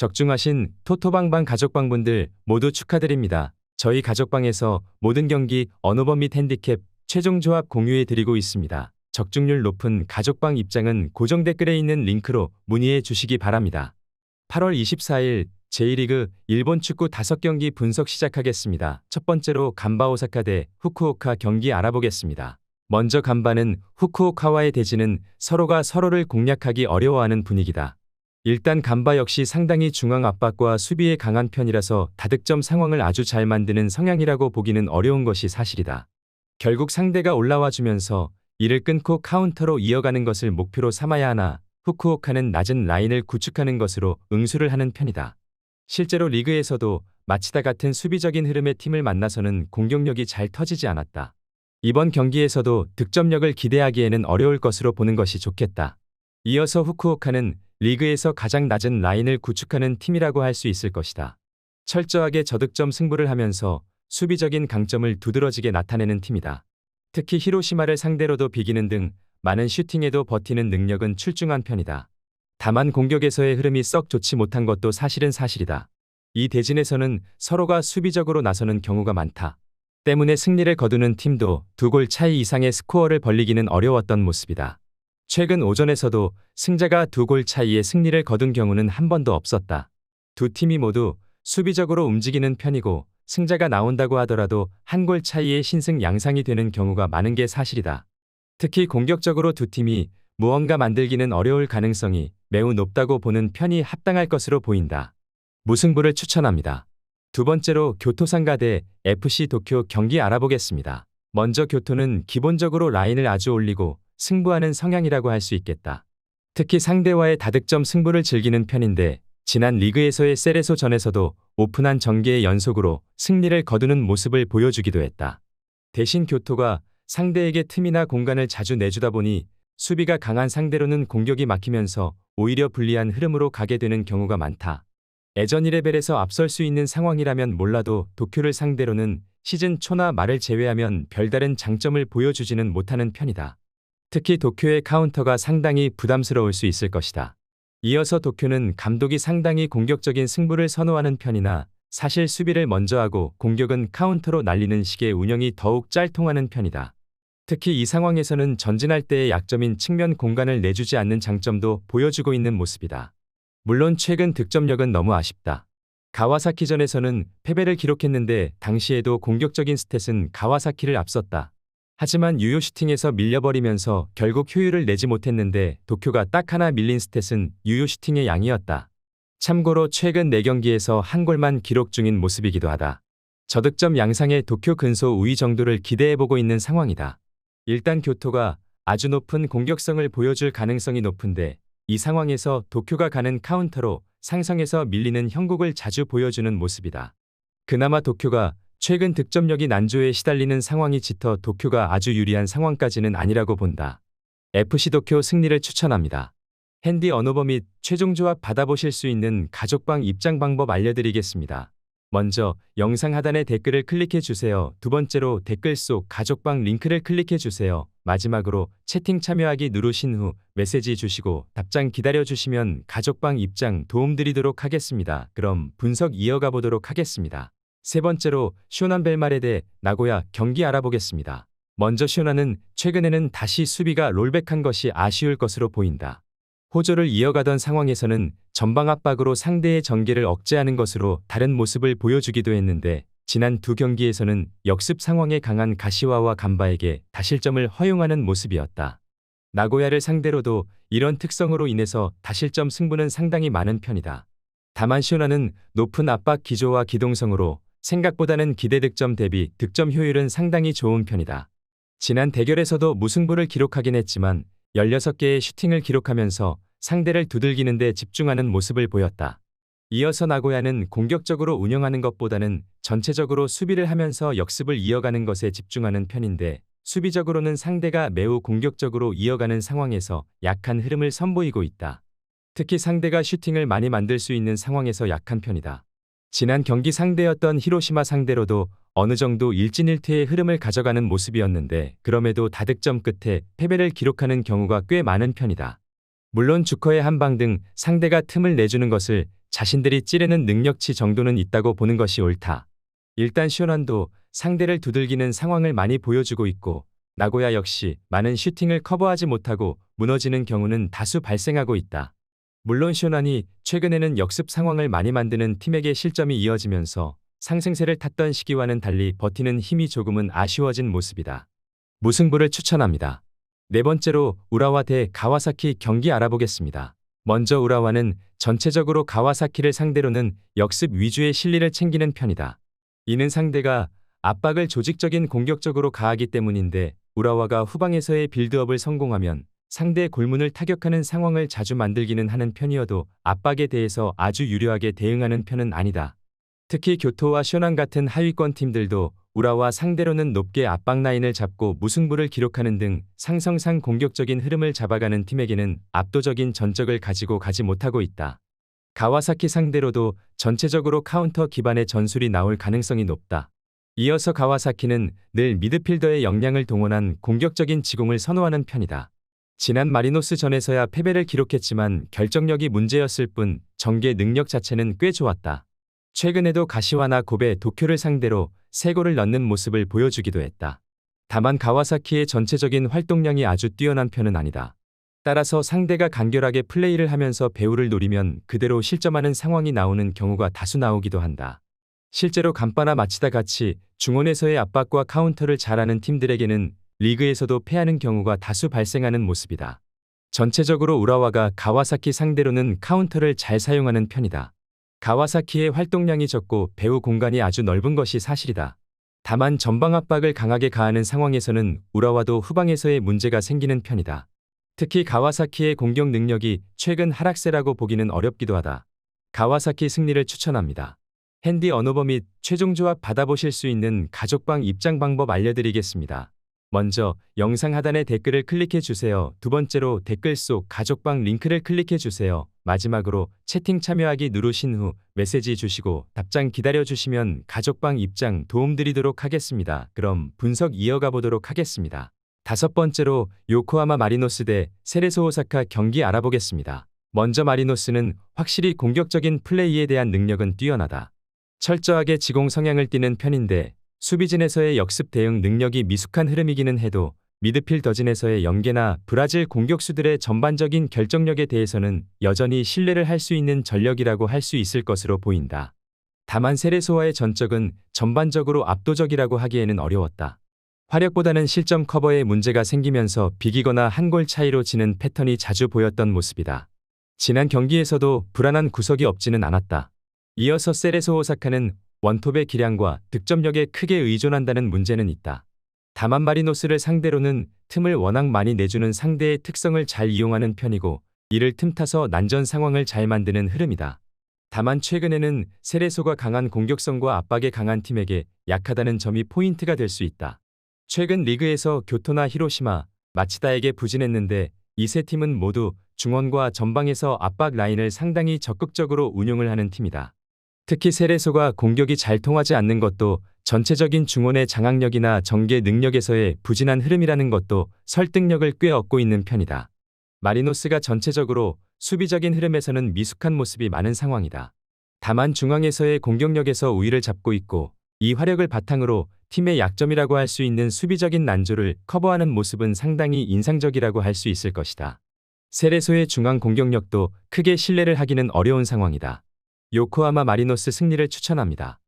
적중하신 토토방방 가족방분들 모두 축하드립니다. 저희 가족방에서 모든 경기 언어범 및 핸디캡 최종 조합 공유해 드리고 있습니다. 적중률 높은 가족방 입장은 고정 댓글에 있는 링크로 문의해 주시기 바랍니다. 8월 24일 J리그 일본 축구 5경기 분석 시작하겠습니다. 첫 번째로 간바 오사카 대 후쿠오카 경기 알아보겠습니다. 먼저 간바는 후쿠오카와의 대진은 서로가 서로를 공략하기 어려워하는 분위기다. 일단 간바 역시 상당히 중앙 압박과 수비에 강한 편이라서 다득점 상황을 아주 잘 만드는 성향이라고 보기는 어려운 것이 사실이다. 결국 상대가 올라와 주면서 이를 끊고 카운터로 이어가는 것을 목표로 삼아야 하나 후쿠오카는 낮은 라인을 구축하는 것으로 응수를 하는 편이다. 실제로 리그에서도 마치다 같은 수비적인 흐름의 팀을 만나서는 공격력이 잘 터지지 않았다. 이번 경기에서도 득점력을 기대하기에는 어려울 것으로 보는 것이 좋겠다. 이어서 후쿠오카는 리그에서 가장 낮은 라인을 구축하는 팀이라고 할 수 있을 것이다. 철저하게 저득점 승부를 하면서 수비적인 강점을 두드러지게 나타내는 팀이다. 특히 히로시마를 상대로도 비기는 등 많은 슈팅에도 버티는 능력은 출중한 편이다. 다만 공격에서의 흐름이 썩 좋지 못한 것도 사실은 사실이다. 이 대진에서는 서로가 수비적으로 나서는 경우가 많다. 때문에 승리를 거두는 팀도 2골 차이 이상의 스코어를 벌리기는 어려웠던 모습이다. 최근 오전에서도 승자가 2골 차이의 승리를 거둔 경우는 한 번도 없었다. 두 팀이 모두 수비적으로 움직이는 편이고 승자가 나온다고 하더라도 1골 차이의 신승 양상이 되는 경우가 많은 게 사실이다. 특히 공격적으로 두 팀이 무언가 만들기는 어려울 가능성이 매우 높다고 보는 편이 합당할 것으로 보인다. 무승부를 추천합니다. 두 번째로 교토상가 대 FC 도쿄 경기 알아보겠습니다. 먼저 교토는 기본적으로 라인을 아주 올리고 승부하는 성향이라고 할 수 있겠다. 특히 상대와의 다득점 승부를 즐기는 편인데 지난 리그에서의 세레소전에서도 오픈한 전개의 연속으로 승리를 거두는 모습을 보여주기도 했다. 대신 교토가 상대에게 틈이나 공간을 자주 내주다 보니 수비가 강한 상대로는 공격이 막히면서 오히려 불리한 흐름으로 가게 되는 경우가 많다. 예전 1레벨에서 앞설 수 있는 상황이라면 몰라도 도쿄를 상대로는 시즌 초나 말을 제외하면 별다른 장점을 보여주지는 못하는 편이다. 특히 도쿄의 카운터가 상당히 부담스러울 수 있을 것이다. 이어서 도쿄는 감독이 상당히 공격적인 승부를 선호하는 편이나 사실 수비를 먼저 하고 공격은 카운터로 날리는 식의 운영이 더욱 짤통하는 편이다. 특히 이 상황에서는 전진할 때의 약점인 측면 공간을 내주지 않는 장점도 보여주고 있는 모습이다. 물론 최근 득점력은 너무 아쉽다. 가와사키전에서는 패배를 기록했는데 당시에도 공격적인 스탯은 가와사키를 앞섰다. 하지만 유효 슈팅에서 밀려버리면서 결국 효율을 내지 못했는데 도쿄가 딱 하나 밀린 스탯은 유효 슈팅의 양이었다. 참고로 최근 4경기에서 1골만 기록 중인 모습이기도 하다. 저득점 양상의 도쿄 근소 우위 정도를 기대해보고 있는 상황이다. 일단 교토가 아주 높은 공격성을 보여줄 가능성이 높은데 이 상황에서 도쿄가 가는 카운터로 상성에서 밀리는 형국을 자주 보여주는 모습이다. 그나마 도쿄가 최근 득점력이 난조에 시달리는 상황이 짙어 도쿄가 아주 유리한 상황까지는 아니라고 본다. FC 도쿄 승리를 추천합니다. 핸디 언어버 및 최종 조합 받아보실 수 있는 가족방 입장 방법 알려드리겠습니다. 먼저 영상 하단의 댓글을 클릭해 주세요. 두 번째로 댓글 속 가족방 링크를 클릭해 주세요. 마지막으로 채팅 참여하기 누르신 후 메시지 주시고 답장 기다려 주시면 가족방 입장 도움드리도록 하겠습니다. 그럼 분석 이어가 보도록 하겠습니다. 세 번째로 쇼난 벨마레 대 나고야 경기 알아보겠습니다. 먼저 쇼난은 최근에는 다시 수비가 롤백한 것이 아쉬울 것으로 보인다. 호조를 이어가던 상황에서는 전방 압박으로 상대의 전개를 억제하는 것으로 다른 모습을 보여주기도 했는데 지난 2경기에서는 역습 상황에 강한 가시와와 간바에게 다실점을 허용하는 모습이었다. 나고야를 상대로도 이런 특성으로 인해서 다실점 승부는 상당히 많은 편이다. 다만 쇼나는 높은 압박 기조와 기동성으로 생각보다는 기대 득점 대비 득점 효율은 상당히 좋은 편이다. 지난 대결에서도 무승부를 기록하긴 했지만 16개의 슈팅을 기록하면서 상대를 두들기는 데 집중하는 모습을 보였다. 이어서 나고야는 공격적으로 운영하는 것보다는 전체적으로 수비를 하면서 역습을 이어가는 것에 집중하는 편인데 수비적으로는 상대가 매우 공격적으로 이어가는 상황에서 약한 흐름을 선보이고 있다. 특히 상대가 슈팅을 많이 만들 수 있는 상황에서 약한 편이다. 지난 경기 상대였던 히로시마 상대로도 어느 정도 일진일퇴의 흐름을 가져가는 모습이었는데 그럼에도 다득점 끝에 패배를 기록하는 경우가 꽤 많은 편이다. 물론 주커의 한방 등 상대가 틈을 내주는 것을 자신들이 찌르는 능력치 정도는 있다고 보는 것이 옳다. 일단 시원한도 상대를 두들기는 상황을 많이 보여주고 있고 나고야 역시 많은 슈팅을 커버하지 못하고 무너지는 경우는 다수 발생하고 있다. 물론 시원한이 최근에는 역습 상황을 많이 만드는 팀에게 실점이 이어지면서 상승세를 탔던 시기와는 달리 버티는 힘이 조금은 아쉬워진 모습이다. 무승부를 추천합니다. 네 번째로 우라와 대 가와사키 경기 알아보겠습니다. 먼저 우라와는 전체적으로 가와사키를 상대로는 역습 위주의 실리를 챙기는 편이다. 이는 상대가 압박을 조직적인 공격적으로 가하기 때문인데 우라와가 후방에서의 빌드업을 성공하면 상대의 골문을 타격하는 상황을 자주 만들기는 하는 편이어도 압박에 대해서 아주 유려하게 대응하는 편은 아니다. 특히 교토와 쇼난 같은 하위권 팀들도 우라와 상대로는 높게 압박 라인을 잡고 무승부를 기록하는 등 상성상 공격적인 흐름을 잡아가는 팀에게는 압도적인 전적을 가지고 가지 못하고 있다. 가와사키 상대로도 전체적으로 카운터 기반의 전술이 나올 가능성이 높다. 이어서 가와사키는 늘 미드필더의 역량을 동원한 공격적인 지공을 선호하는 편이다. 지난 마리노스전에서야 패배를 기록했지만 결정력이 문제였을 뿐 전개 능력 자체는 꽤 좋았다. 최근에도 가시와나 고베, 도쿄를 상대로 3골을 넣는 모습을 보여주기도 했다. 다만 가와사키의 전체적인 활동량이 아주 뛰어난 편은 아니다. 따라서 상대가 간결하게 플레이를 하면서 배우를 노리면 그대로 실점하는 상황이 나오는 경우가 다수 나오기도 한다. 실제로 간바나 마치다 같이 중원에서의 압박과 카운터를 잘하는 팀들에게는 리그에서도 패하는 경우가 다수 발생하는 모습이다. 전체적으로 우라와가 가와사키 상대로는 카운터를 잘 사용하는 편이다. 가와사키의 활동량이 적고 배우 공간이 아주 넓은 것이 사실이다. 다만 전방 압박을 강하게 가하는 상황에서는 우라와도 후방에서의 문제가 생기는 편이다. 특히 가와사키의 공격 능력이 최근 하락세라고 보기는 어렵기도 하다. 가와사키 승리를 추천합니다. 핸디 언어버 및 최종 조합 받아보실 수 있는 가족방 입장 방법 알려드리겠습니다. 먼저 영상 하단의 댓글을 클릭해 주세요. 두 번째로 댓글 속 가족방 링크를 클릭해 주세요. 마지막으로 채팅 참여하기 누르신 후 메시지 주시고 답장 기다려 주시면 가족방 입장 도움드리도록 하겠습니다. 그럼 분석 이어가 보도록 하겠습니다. 다섯 번째로 요코하마 마리노스 대 세레소 오사카 경기 알아보겠습니다. 먼저 마리노스는 확실히 공격적인 플레이에 대한 능력은 뛰어나다. 철저하게 지공 성향을 띠는 편인데 수비진에서의 역습 대응 능력이 미숙한 흐름이기는 해도 미드필더진에서의 연계나 브라질 공격수들의 전반적인 결정력에 대해서는 여전히 신뢰를 할 수 있는 전력이라고 할 수 있을 것으로 보인다. 다만 세레소와의 전적은 전반적으로 압도적이라고 하기에는 어려웠다. 화력보다는 실점 커버에 문제가 생기면서 비기거나 한 골 차이로 지는 패턴이 자주 보였던 모습이다. 지난 경기에서도 불안한 구석이 없지는 않았다. 이어서 세레소 오사카는 원톱의 기량과 득점력에 크게 의존한다는 문제는 있다. 다만 마리노스를 상대로는 틈을 워낙 많이 내주는 상대의 특성을 잘 이용하는 편이고 이를 틈타서 난전 상황을 잘 만드는 흐름이다. 다만 최근에는 세레소가 강한 공격성과 압박에 강한 팀에게 약하다는 점이 포인트가 될 수 있다. 최근 리그에서 교토나 히로시마, 마치다에게 부진했는데 이 세 팀은 모두 중원과 전방에서 압박 라인을 상당히 적극적으로 운용을 하는 팀이다. 특히 세레소가 공격이 잘 통하지 않는 것도 전체적인 중원의 장악력이나 전개 능력에서의 부진한 흐름이라는 것도 설득력을 꽤 얻고 있는 편이다. 마리노스가 전체적으로 수비적인 흐름에서는 미숙한 모습이 많은 상황이다. 다만 중앙에서의 공격력에서 우위를 잡고 있고 이 화력을 바탕으로 팀의 약점이라고 할 수 있는 수비적인 난조를 커버하는 모습은 상당히 인상적이라고 할 수 있을 것이다. 세레소의 중앙 공격력도 크게 신뢰를 하기는 어려운 상황이다. 요코하마 마리노스 승리를 추천합니다.